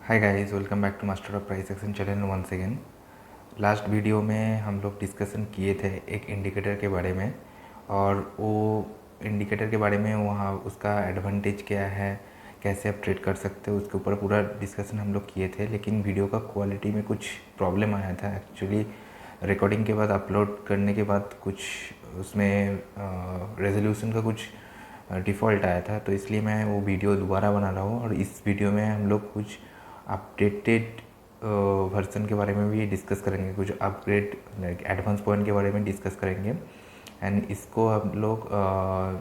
Hi guys, welcome back to master of price action channel once अगेन। Last video में हम लोग discussion किए थे एक इंडिकेटर के बारे में, और वो इंडिकेटर के बारे में वहाँ उसका एडवांटेज क्या है, कैसे आप ट्रेड कर सकते हो, उसके ऊपर पूरा डिस्कशन हम लोग किए थे। लेकिन वीडियो का क्वालिटी में कुछ प्रॉब्लम आया था एक्चुअली। रिकॉर्डिंग के बाद अपलोड करने के बाद कुछ उसमें रेजोल्यूशन का कुछ डिफ़ॉल्ट आया था, तो इसलिए मैं वो वीडियो दोबारा बना रहा हूँ। और इस वीडियो में हम लोग कुछ अपडेटेड वर्जन के बारे में भी डिस्कस करेंगे, कुछ अपग्रेड लाइक एडवांस पॉइंट के बारे में डिस्कस करेंगे। एंड इसको हम लोग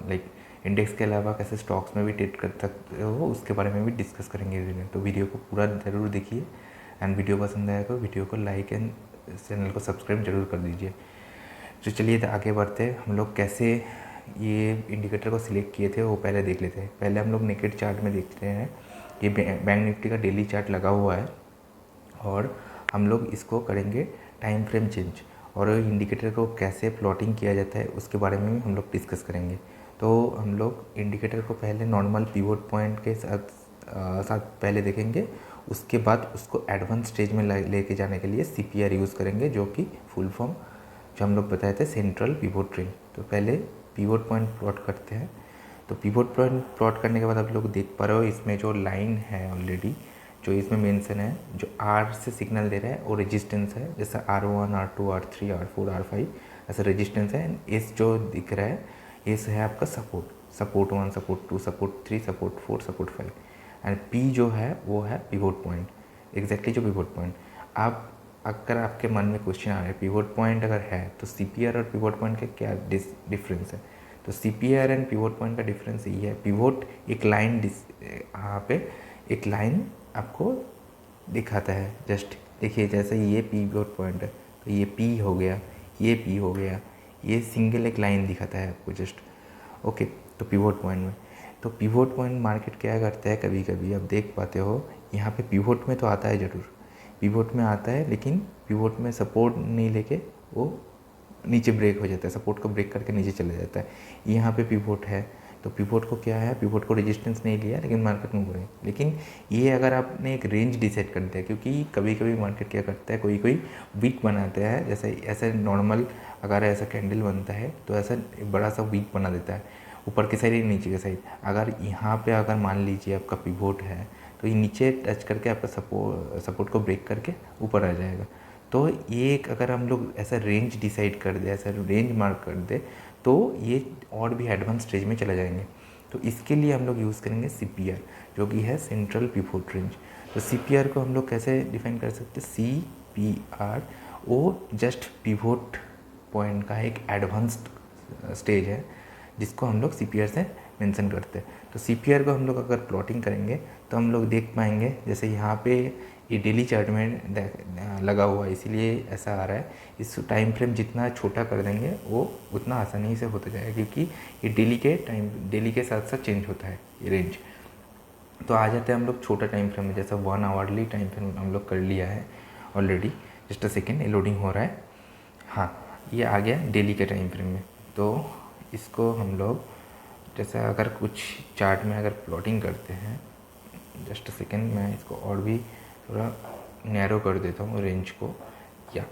लाइक इंडेक्स के अलावा कैसे स्टॉक्स में भी ट्रेड कर सकते हो उसके बारे में भी डिस्कस करेंगे। तो वीडियो को पूरा ज़रूर देखिए, एंड वीडियो पसंद आएगा तो वीडियो को लाइक एंड चैनल को सब्सक्राइब जरूर कर दीजिए। तो चलिए आगे बढ़ते हैं। हम लोग कैसे ये इंडिकेटर को सिलेक्ट किए थे वो पहले देख लेते हैं। पहले हम लोग नेकेड चार्ट में देखते हैं। ये बैंक निफ्टी का डेली चार्ट लगा हुआ है, और हम लोग इसको करेंगे टाइम फ्रेम चेंज, और इंडिकेटर को कैसे प्लॉटिंग किया जाता है उसके बारे में भी हम लोग डिस्कस करेंगे। तो हम लोग इंडिकेटर को पहले नॉर्मल पिवोट पॉइंट के साथ पहले देखेंगे, उसके बाद उसको एडवांस स्टेज में लेके जाने के लिए CPR यूज़ करेंगे, जो कि फुल फॉर्म जो हम लोग बताए थे सेंट्रल पिवोट रेंज। तो पहले पिवोट पॉइंट प्लॉट करते हैं। तो पिवोट पॉइंट प्लॉट करने के बाद आप लोग देख पा रहे हो इसमें जो लाइन है ऑलरेडी जो इसमें मेंशन है, जो R से सिग्नल दे रहा है वो रेजिस्टेंस है, जैसा R1 R2 R3 R4 R5 ऐसा रेजिस्टेंस है। एंड S जो दिख रहा है S है आपका support 1 support 2 support 3 support 4 support 5। And P जो है वो है पिवोट पॉइंट, एग्जैक्टली जो पिवोट पॉइंट। आप अगर आपके मन में क्वेश्चन आ रहा है पिवोट पॉइंट अगर है तो CPR और पिवोट पॉइंट का क्या डिफरेंस है, तो CPR एंड पिवोट पॉइंट का डिफरेंस ये है। पिवोट एक लाइन यहाँ पे एक लाइन आपको दिखाता है। जस्ट देखिए, जैसे ये पिवोट पॉइंट है तो ये P हो गया, ये P हो गया, ये सिंगल एक लाइन दिखाता है आपको जस्ट। ओके, तो पिवोट पॉइंट में तो पिवोट पॉइंट मार्केट क्या करता है, कभी कभी आप देख पाते हो यहाँ पे पिवोट में तो आता है ज़रूर, पिवोट में आता है, लेकिन पिवोट में सपोर्ट नहीं लेके वो नीचे ब्रेक हो जाता है, सपोर्ट को ब्रेक करके नीचे चला जाता है। यहाँ पे पिवोट है तो पिवोट को क्या है, पिवोट को रेजिस्टेंस नहीं लिया लेकिन मार्केट मूव हो रही है। लेकिन ये अगर आपने एक रेंज डिसाइड कर दिया, क्योंकि कभी कभी मार्केट क्या करता है, कोई कोई वीक बनाता है, जैसे ऐसे नॉर्मल अगर ऐसा कैंडल बनता है तो ऐसा बड़ा सा वीक बना देता है ऊपर की साइड नीचे की साइड। अगर यहाँ पे अगर मान लीजिए आपका पिवोट है तो ये नीचे टच करके आपका सपोर्ट को ब्रेक करके ऊपर आ जाएगा। तो ये एक अगर हम लोग ऐसा रेंज डिसाइड कर दे, ऐसा रेंज मार्क कर दे, तो ये और भी एडवांस स्टेज में चले जाएंगे। तो इसके लिए हम लोग यूज़ करेंगे CPR, जो कि है सेंट्रल पिवोट रेंज। तो CPR को हम लोग कैसे डिफाइन कर सकते हैं, CPR वो जस्ट पिवोट पॉइंट का एक एडवांस्ड स्टेज है जिसको हम लोग CPR से मेंशन करते हैं। तो CPR को हम लोग अगर प्लॉटिंग करेंगे तो हम लोग देख पाएंगे, जैसे यहाँ पे ये डेली चार्ट में लगा हुआ है इसीलिए ऐसा आ रहा है। इस टाइम फ्रेम जितना छोटा कर देंगे वो उतना आसानी से होता जाएगा, क्योंकि ये डेली के साथ साथ चेंज होता है ये रेंज। तो आ जाते हैं हम लोग छोटा टाइम फ्रेम में, जैसा 1 आवरली टाइम फ्रेम हम लोग कर लिया है ऑलरेडी। जस्ट अ सेकेंड, ये लोडिंग हो रहा है। हाँ, ये आ गया डेली के टाइम फ्रेम में। तो इसको हम लोग जैसे अगर कुछ चार्ट में अगर प्लॉटिंग करते हैं, जस्ट सेकेंड मैं इसको और भी थोड़ा नैरो कर देता हूँ रेंज को। या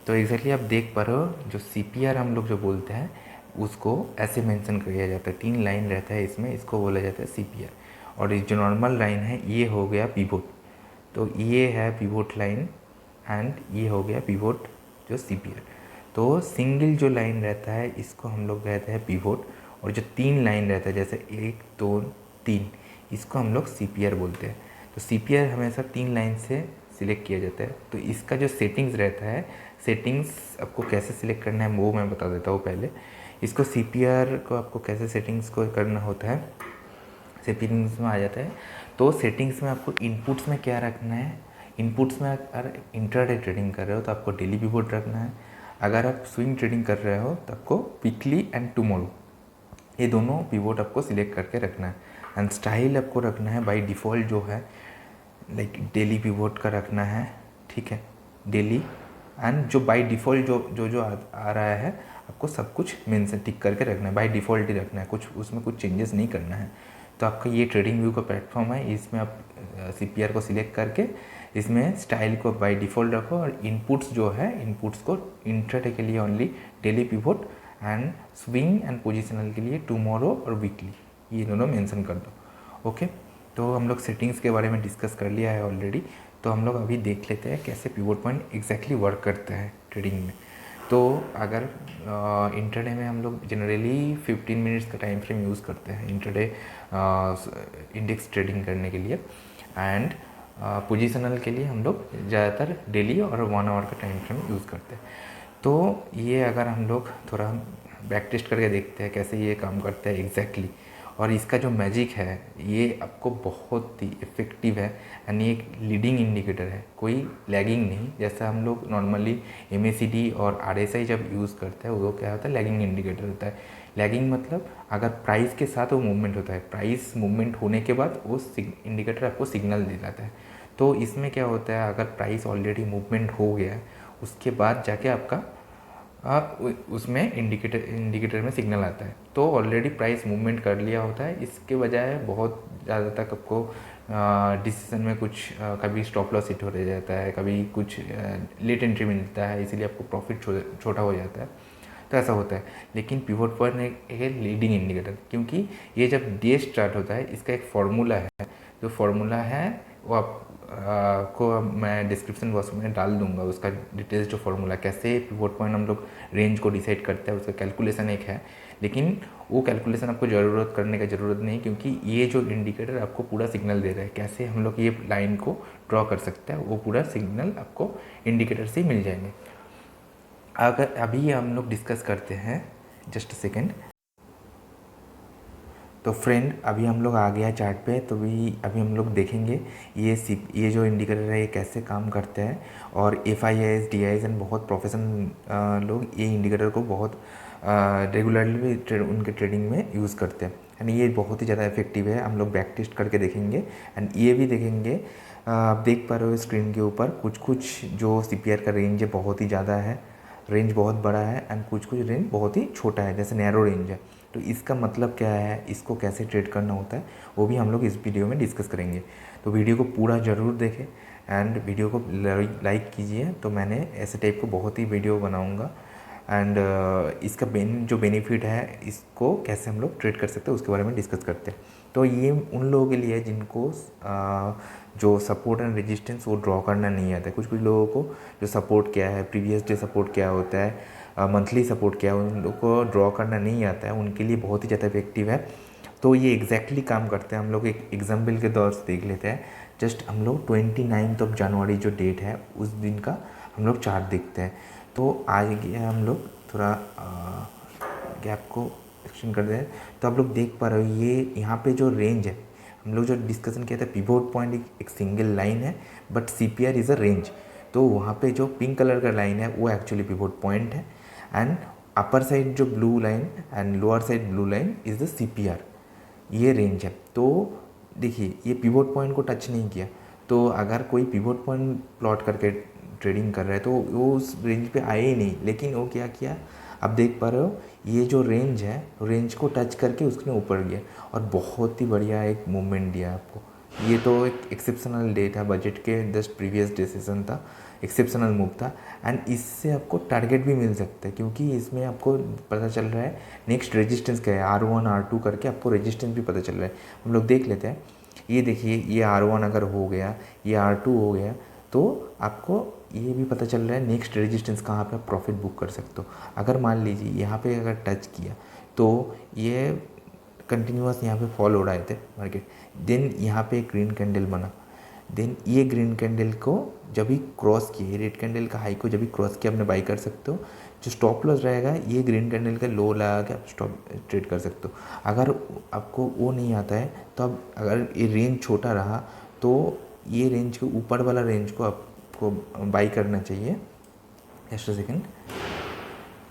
तो एग्जैक्टली आप देख पा रहे हो जो CPR हम लोग जो बोलते हैं उसको ऐसे मेंशन किया जाता है, 3 लाइन रहता है इसमें, इसको बोला जाता है CPR। और ये जो नॉर्मल लाइन है ये हो गया पिवोट, तो ये है पिवोट लाइन, एंड ये हो गया पिवोट जो CPR। तो सिंगल जो लाइन रहता है इसको हम लोग कहते हैं पिवोट, और जो 3 लाइन रहता है जैसे 1 2 3 इसको हम लोग CPR बोलते हैं। तो CPR हमेशा 3 लाइन से सिलेक्ट किया जाता है। तो इसका जो सेटिंग्स रहता है, सेटिंग्स आपको कैसे सिलेक्ट करना है वो मैं बता देता हूँ पहले। इसको CPR को आपको कैसे सेटिंग्स को करना होता है, सेटिंग्स में आ जाता है। तो सेटिंग्स में आपको इनपुट्स में क्या रखना है, इनपुट्स में अगर इंट्राडे ट्रेडिंग कर रहे हो तो आपको डेली पिवोट रखना है। अगर आप स्विंग ट्रेडिंग कर रहे हो तो आपको वीकली एंड टुमारो, ये दोनों पिवोट आपको सिलेक्ट करके रखना है। एंड स्टाइल आपको रखना है बाय डिफ़ॉल्ट जो है लाइक डेली पिवोट का रखना है, ठीक है, डेली। एंड जो बाय डिफ़ॉल्ट जो आ रहा है आपको सब कुछ मेंशन टिक करके रखना है, बाय डिफ़ॉल्ट ही रखना है, कुछ उसमें कुछ चेंजेस नहीं करना है। तो आपका ये ट्रेडिंग व्यू का प्लेटफॉर्म है, इसमें आप CPR को सिलेक्ट करके इसमें स्टाइल को बाय डिफ़ॉल्ट रखो और इनपुट्स जो है इनपुट्स को इंट्राडे के लिए only daily pivot and swing and positional के लिए टुमारो और वीकली, ये दोनों मेंशन कर दो। ओके, तो हम लोग सेटिंग्स के बारे में डिस्कस कर लिया है ऑलरेडी। तो हम लोग अभी देख लेते हैं कैसे पिवोट पॉइंट एग्जैक्टली वर्क करता है ट्रेडिंग में। तो अगर इंट्राडे में हम लोग जनरली 15 मिनट्स का टाइम फ्रेम यूज़ करते हैं इंट्राडे इंडेक्स ट्रेडिंग करने के लिए, एंड पोजिशनल के लिए हम लोग ज़्यादातर डेली और 1 आवर का टाइम फ्रेम यूज़ करते हैं। तो ये अगर हम लोग थोड़ा बैक टेस्ट करके देखते हैं कैसे ये काम करता है एग्जैक्टली, और इसका जो मैजिक है ये आपको बहुत ही इफ़ेक्टिव है एंड ये एक लीडिंग इंडिकेटर है, कोई लैगिंग नहीं। जैसा हम लोग नॉर्मली MACD और RSI जब यूज़ करते हैं वो क्या होता है, लैगिंग इंडिकेटर होता है। लैगिंग मतलब अगर प्राइस के साथ वो मूवमेंट होता है, प्राइस मूवमेंट होने के बाद वो इंडिकेटर आपको सिग्नल दिलाता है। तो इसमें क्या होता है, अगर प्राइस ऑलरेडी मूवमेंट हो गया है उसके बाद जाके आपका उसमें इंडिकेटर में सिग्नल आता है, तो ऑलरेडी प्राइस मूवमेंट कर लिया होता है। इसके बजाय बहुत ज़्यादा तक आपको डिसीजन में कुछ कभी स्टॉप लॉस हिट हो रह जाता है, कभी कुछ लेट एंट्री मिलता है, इसीलिए आपको प्रॉफिट छोटा हो जाता है, तो ऐसा होता है। लेकिन पिवोट पॉइंट एक लीडिंग इंडिकेटर, क्योंकि ये जब डे स्टार्ट होता है इसका एक फार्मूला है, जो फार्मूला है वो आप को मैं डिस्क्रिप्शन बॉक्स में डाल दूंगा, उसका डिटेल्स जो फार्मूला कैसे पिवोट पॉइंट हम लोग रेंज को डिसाइड करते हैं उसका कैलकुलेशन एक है। लेकिन वो कैलकुलेशन आपको ज़रूरत करने का ज़रूरत नहीं, क्योंकि ये जो इंडिकेटर आपको पूरा सिग्नल दे रहा है कैसे हम लोग ये लाइन को ड्रॉ कर सकते हैं, वो पूरा सिग्नल आपको इंडिकेटर से मिल जाएंगे। अगर अभी हम लोग डिस्कस करते हैं, जस्ट सेकेंड। तो फ्रेंड अभी हम लोग आ गया चार्ट पे, तो अभी हम लोग देखेंगे ये जो इंडिकेटर है ये कैसे काम करते हैं। और FIIs DIs एंड बहुत प्रोफेशनल लोग ये इंडिकेटर को बहुत रेगुलरली उनके ट्रेडिंग में यूज़ करते हैं, एंड ये बहुत ही ज़्यादा इफेक्टिव है। हम लोग बैक टेस्ट करके देखेंगे एंड ये भी देखेंगे। आप देख पा रहे हो स्क्रीन के ऊपर कुछ जो CPR का रेंज है बहुत ही ज़्यादा है, रेंज बहुत बड़ा है, एंड कुछ रेंज बहुत ही छोटा है, जैसे नैरो रेंज है। तो इसका मतलब क्या है, इसको कैसे ट्रेड करना होता है वो भी हम लोग इस वीडियो में डिस्कस करेंगे। तो वीडियो को पूरा ज़रूर देखें एंड वीडियो को लाइक कीजिए। तो मैंने ऐसे टाइप को बहुत ही वीडियो बनाऊंगा, एंड इसका जो बेनिफिट है इसको कैसे हम लोग ट्रेड कर सकते हैं उसके बारे में डिस्कस करते हैं। तो ये उन लोगों के लिए है जिनको जो सपोर्ट एंड रेजिस्टेंस वो ड्रॉ करना नहीं आता है। कुछ लोगों को जो सपोर्ट क्या है, प्रीवियस डे सपोर्ट क्या होता है, मंथली सपोर्ट क्या है, उन लोगों को ड्रॉ करना नहीं आता है, उनके लिए बहुत ही ज़्यादा इफेक्टिव है। तो ये एग्जैक्टली काम करते हैं। हम लोग एक एग्जाम्पल के दौर से देख लेते हैं। जस्ट हम लोग 29 जनवरी जो डेट है उस दिन का हम लोग चार्ट देखते हैं। तो आज गया हम लोग थोड़ा गैप को एक्सटेंड कर दें, तो आप लोग देख पा रहे हो ये यहाँ पे जो रेंज है हम लोग जो डिस्कशन किया था, पिवोट पॉइंट एक सिंगल लाइन है but CPR is a range. तो वहाँ पे जो पिंक कलर का लाइन है वो एक्चुअली पिवोट पॉइंट है, एंड अपर साइड जो blue line and lower side blue line is the CPR, ये रेंज है। तो देखिए ये पिवोट पॉइंट को टच नहीं किया, तो अगर कोई पिवोट पॉइंट प्लॉट करके ट्रेडिंग कर रहा है तो वो उस रेंज पे आए ही नहीं, लेकिन वो क्या किया आप देख पा रहे हो, ये जो रेंज है रेंज को टच करके उसने ऊपर गया और बहुत ही बढ़िया एक मूवमेंट दिया आपको। ये तो एक एक्सेप्शनल डे था, बजट के जस्ट प्रीवियस डे सेशन था, एक्सेप्शनल मूव था, एंड इससे आपको टारगेट भी मिल सकता है, क्योंकि इसमें आपको पता चल रहा है नेक्स्ट रेजिस्टेंस क्या है, R1 R2 करके आपको रेजिस्टेंस भी पता चल रहा है। हम लोग देख लेते हैं। ये देखिए ये R1 अगर हो गया, ये R2 हो गया, तो आपको ये भी पता चल रहा है नेक्स्ट रेजिस्टेंस कहाँ पे आप प्रॉफिट बुक कर सकते हो। अगर मान लीजिए यहाँ पे अगर टच किया तो ये कंटिन्यूअस यहाँ पे फॉल हो रहे थे मार्केट, देन यहाँ पे एक ग्रीन कैंडल बना, देन ये ग्रीन कैंडल को जब भी क्रॉस किए, रेड कैंडल का हाई को जब भी क्रॉस किया आपने बाई कर सकते हो। जो स्टॉप लॉस रहेगा ये ग्रीन कैंडल का लो लगा के आप स्टॉप ट्रेड कर सकते हो। अगर आपको वो नहीं आता है तो अब अगर ये रेंज छोटा रहा तो ये रेंज के ऊपर वाला रेंज को आपको बाई करना चाहिए। जस्ट सेकेंड,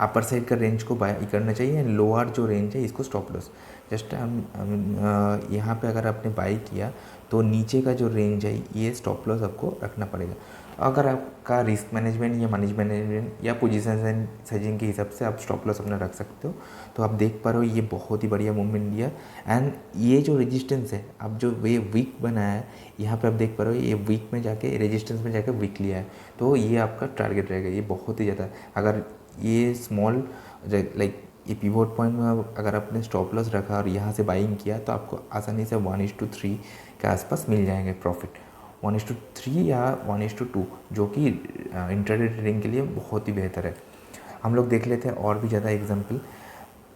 अपर साइड का रेंज को बाई करना चाहिए, लोअर जो रेंज है इसको स्टॉप लॉस। जस्ट हम यहाँ पे अगर आपने बाई किया तो नीचे का जो रेंज है ये स्टॉप लॉस आपको रखना पड़ेगा। अगर आपका रिस्क मैनेजमेंट या मनी मैनेजमेंट या पोजीशन साइजिंग के हिसाब से आप स्टॉप लॉस अपना रख सकते हो। तो आप देख पा रहे हो ये बहुत ही बढ़िया मूवमेंट दिया। एंड ये जो रेजिस्टेंस है, अब जो ये वीक बनाया है, यहाँ पे आप देख पा रहे हो ये वीक में जाके रेजिस्टेंस में जाके वीक लिया है। तो ये आपका टारगेट रहेगा, ये बहुत ही ज़्यादा। अगर ये स्मॉल लाइक ये पिवोट पॉइंट में अगर आपने स्टॉप लॉस रखा और यहाँ से बाइंग किया तो आपको आसानी से 1:3 के आसपास मिल जाएंगे प्रॉफिट। 1:3 या 1:2, जो कि इंट्राडे ट्रेडिंग के लिए बहुत ही बेहतर है। हम लोग देख लेते हैं और भी ज़्यादा एग्जांपल,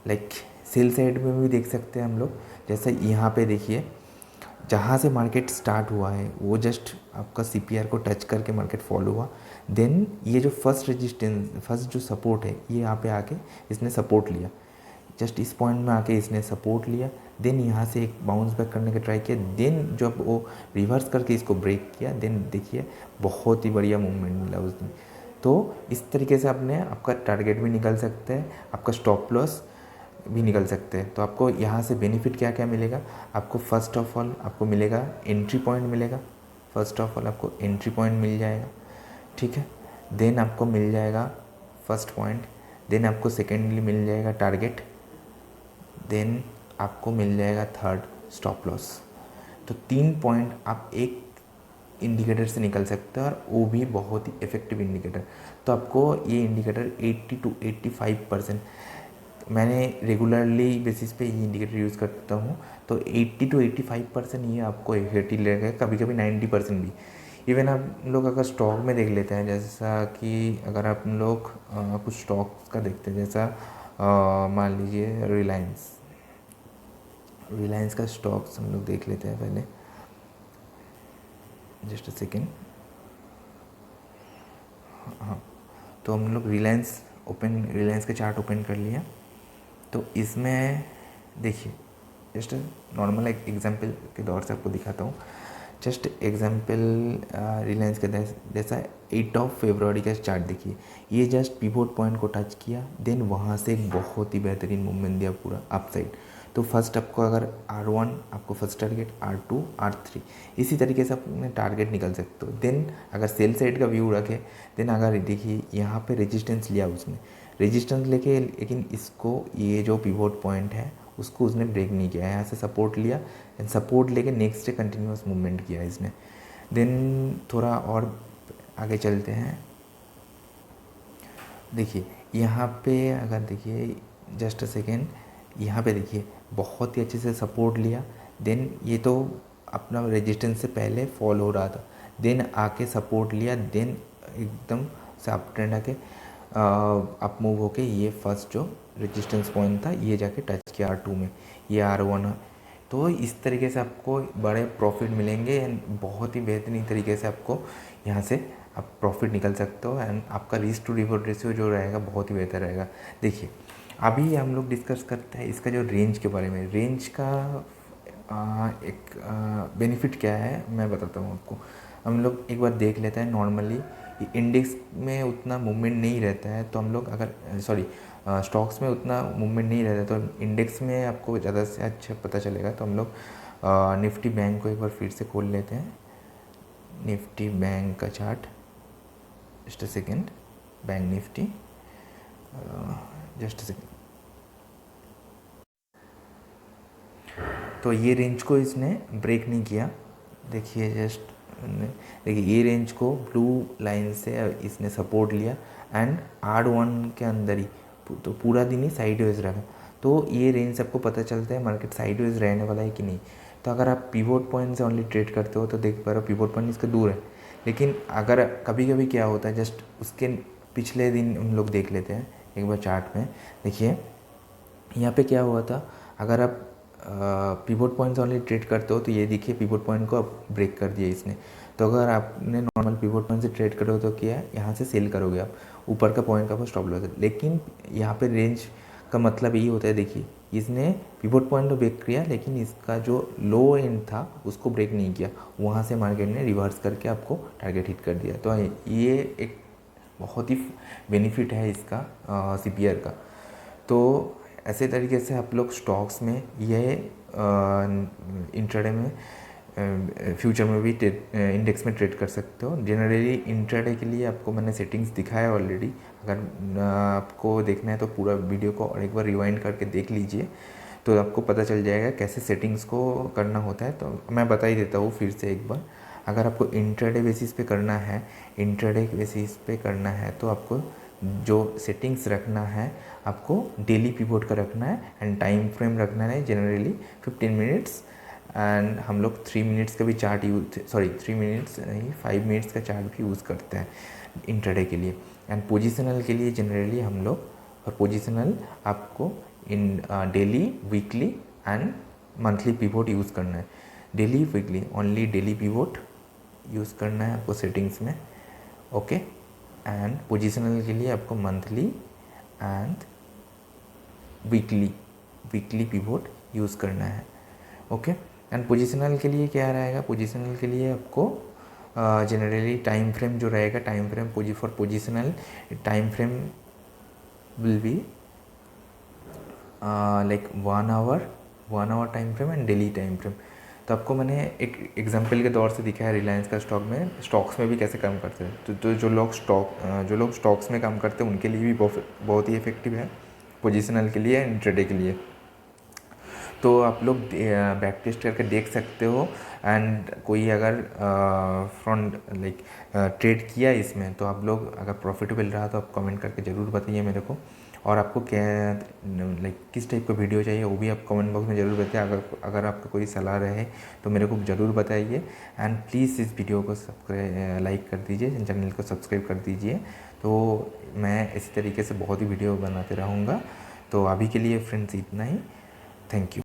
लाइक सेल साइड में भी देख सकते हैं हम लोग। जैसे यहाँ पे देखिए, जहाँ से मार्केट स्टार्ट हुआ है वो जस्ट आपका CPR को टच करके मार्केट फॉल हुआ। देन ये जो फर्स्ट रेजिस्टेंस, फर्स्ट जो सपोर्ट है, ये यहाँ पे आके इसने सपोर्ट लिया, जस्ट इस पॉइंट में आके इसने सपोर्ट लिया। देन यहाँ से एक बाउंस बैक करने का ट्राई किया। देन जब वो रिवर्स करके इसको ब्रेक किया, देन देखिए बहुत ही बढ़िया मूवमेंट मिला उस दिन। तो इस तरीके से आपने आपका टारगेट भी निकल सकते हैं, आपका स्टॉप लॉस भी निकल सकते हैं। तो आपको यहाँ से बेनिफिट क्या क्या मिलेगा, आपको फर्स्ट ऑफ ऑल आपको मिलेगा एंट्री पॉइंट मिलेगा। फर्स्ट ऑफ ऑल आपको एंट्री पॉइंट मिल जाएगा, ठीक है। देन आपको मिल जाएगा फर्स्ट पॉइंट। देन आपको सेकेंडली मिल जाएगा टारगेट। देन आपको मिल जाएगा थर्ड स्टॉप लॉस। तो 3 पॉइंट आप एक इंडिकेटर से निकल सकते हैं, और वो भी बहुत ही इफ़ेक्टिव इंडिकेटर। तो आपको ये इंडिकेटर 80 to 85%, मैंने रेगुलरली बेसिस पे ये इंडिकेटर यूज़ करता हूँ, तो 80 to 85% ये आपको इफेक्टिव लगेगा, कभी कभी 90% भी। इवन आप लोग अगर स्टॉक में देख लेते हैं, जैसा कि अगर आप लोग कुछ स्टॉक्स का देखते हैं, जैसा मान लीजिए रिलायंस का स्टॉक्स हम लोग देख लेते हैं पहले, जस्ट अ सेकेंड। हाँ, तो हम लोग रिलायंस का चार्ट ओपन कर लिया। तो इसमें देखिए, जस्ट नॉर्मल एक एग्जांपल के दौर से आपको दिखाता हूँ। जस्ट एग्जांपल रिलायंस का जैसा 8 फरवरी का चार्ट देखिए, ये जस्ट पिवोट पॉइंट को टच किया। देन वहाँ से एक बहुत ही बेहतरीन मूवमेंट दिया पूरा अप साइड। तो फर्स्ट आपको अगर R1 आपको फर्स्ट टारगेट, R2 R3 इसी तरीके से अपने टारगेट निकल सकते हो। देन अगर सेल साइड का व्यू रखे, देन अगर देखिए यहाँ पे रेजिस्टेंस लिया उसने, रेजिस्टेंस लेके, लेकिन इसको ये जो पिवोट पॉइंट है उसको उसने ब्रेक नहीं किया, यहाँ से सपोर्ट लिया, एंड सपोर्ट लेके नेक्स्ट डे कंटिन्यूस मूवमेंट किया इसने। देन थोड़ा और आगे चलते हैं। देखिए यहाँ पे अगर देखिए, जस्ट अ सेकेंड, यहाँ पे देखिए बहुत ही अच्छे से सपोर्ट लिया। देन ये तो अपना रेजिस्टेंस से पहले फॉल हो रहा था, देन आके सपोर्ट लिया, देन एकदम से अप ट्रेंड आके अप मूव होके ये फर्स्ट जो रेजिस्टेंस पॉइंट था ये जाके टच किया R2 में, ये R1 है। तो इस तरीके से आपको बड़े प्रॉफिट मिलेंगे, एंड बहुत ही बेहतरीन तरीके से आपको यहाँ से आप प्रॉफिट निकल सकते हो, एंड आपका रिस्क टू रिवॉर्ड रेशियो जो रहेगा बहुत ही बेहतर रहेगा। देखिए अभी हम लोग डिस्कस करते हैं इसका जो रेंज के बारे में। रेंज का एक बेनिफिट क्या है मैं बताता हूँ आपको। हम लोग एक बार देख लेते हैं। नॉर्मली इंडेक्स में उतना मूवमेंट नहीं रहता है, तो हम लोग अगर स्टॉक्स में उतना मूवमेंट नहीं रहता है, तो इंडेक्स में आपको ज़्यादा से अच्छा पता चलेगा। तो हम लोग निफ्टी बैंक को एक बार फिर से खोल लेते हैं। निफ्टी बैंक का chart, just a second, bank Nifty, just a second. तो ये रेंज को इसने ब्रेक नहीं किया। देखिए देखिए ये रेंज को ब्लू लाइन से इसने सपोर्ट लिया, एंड R1 के अंदर ही तो पूरा दिन ही साइडवेज रहा। तो ये रेंज से आपको पता चलता है मार्केट साइडवेज रहने वाला है कि नहीं। तो अगर आप पिवोट पॉइंट से ओनली ट्रेड करते हो तो देख पा रहे हो पिवोट पॉइंट इसका दूर है, लेकिन अगर कभी कभी क्या होता है, जस्ट उसके पिछले दिन हम लोग देख लेते हैं एक बार चार्ट में। देखिए यहाँ पे क्या हुआ था, अगर आप पिवोट पॉइंट से ओनली ट्रेड करते हो तो ये देखिए पिवोट पॉइंट को अब ब्रेक कर दिया इसने। तो अगर आपने नॉर्मल पिवोट पॉइंट से ट्रेड करो तो क्या है, यहाँ से सेल करोगे आप, ऊपर का पॉइंट का वो स्टॉप लॉस है। लेकिन यहाँ पे रेंज का मतलब यही होता है, देखिए इसने पिवोट पॉइंट तो ब्रेक किया, लेकिन इसका जो लो एंड था उसको ब्रेक नहीं किया, वहाँ से मार्केट ने रिवर्स करके आपको टारगेट हिट कर दिया। तो ये एक बहुत ही बेनिफिट है इसका CPR का। तो ऐसे तरीके से आप लोग स्टॉक्स में ये इंट्राडे में फ्यूचर में भी इंडेक्स में ट्रेड कर सकते हो। जनरली इंट्राडे के लिए आपको मैंने सेटिंग्स दिखाया ऑलरेडी। अगर आपको देखना है तो पूरा वीडियो को और एक बार रिवाइंड करके देख लीजिए, तो आपको पता चल जाएगा कैसे सेटिंग्स को करना होता है। तो मैं बता ही देता हूँ फिर से एक बार। अगर आपको इंट्राडे बेसिस पे करना है, तो आपको जो सेटिंग्स रखना है, आपको डेली पिवोट का रखना है एंड टाइम फ्रेम रखना है जनरली 15 मिनट्स। एंड हम लोग 3 मिनट्स का भी चार्ट 3 मिनट्स नहीं 5 मिनट्स का चार्ट भी यूज़ करते हैं इंट्राडे के लिए। एंड पोजिशनल के लिए जनरली हम लोग, और पोजिशनल आपको इन daily, weekly and monthly pivot use करना है। Daily, weekly, only daily pivot use करना है आपको सेटिंग्स में, ओके। एंड पोजिशनल के लिए आपको monthly and weekly pivot use करना है, ओके। एंड पोजिशनल के लिए क्या रहेगा, पोजिशनल के लिए आपको जनरली टाइम फ्रेम जो रहेगा, time frame for positional time frame will be like 1 hour time frame and daily time frame. तो आपको मैंने एक एग्जांपल के तौर से दिखाया रिलायंस का स्टॉक्स में भी कैसे काम करते हैं। तो जो लोग स्टॉक्स में काम करते हैं उनके लिए भी बहुत ही इफेक्टिव है, पोजिशनल के लिए, इंट्राडे के लिए। तो आप लोग बैक टेस्ट करके देख सकते हो। एंड कोई अगर फ्रंट लाइक ट्रेड किया इसमें, तो आप लोग अगर प्रॉफिटेबल रहा तो आप कमेंट करके ज़रूर बताइए मेरे को। और आपको क्या लाइक किस टाइप का वीडियो चाहिए वो भी आप कमेंट बॉक्स में ज़रूर बताइए। अगर आपका कोई सलाह रहे तो मेरे को ज़रूर बताइए। एंड प्लीज़ इस वीडियो को लाइक कर दीजिए, चैनल को सब्सक्राइब कर दीजिए। तो मैं इसी तरीके से बहुत ही वीडियो बनाते रहूँगा। तो अभी के लिए फ्रेंड्स इतना ही, थैंक यू।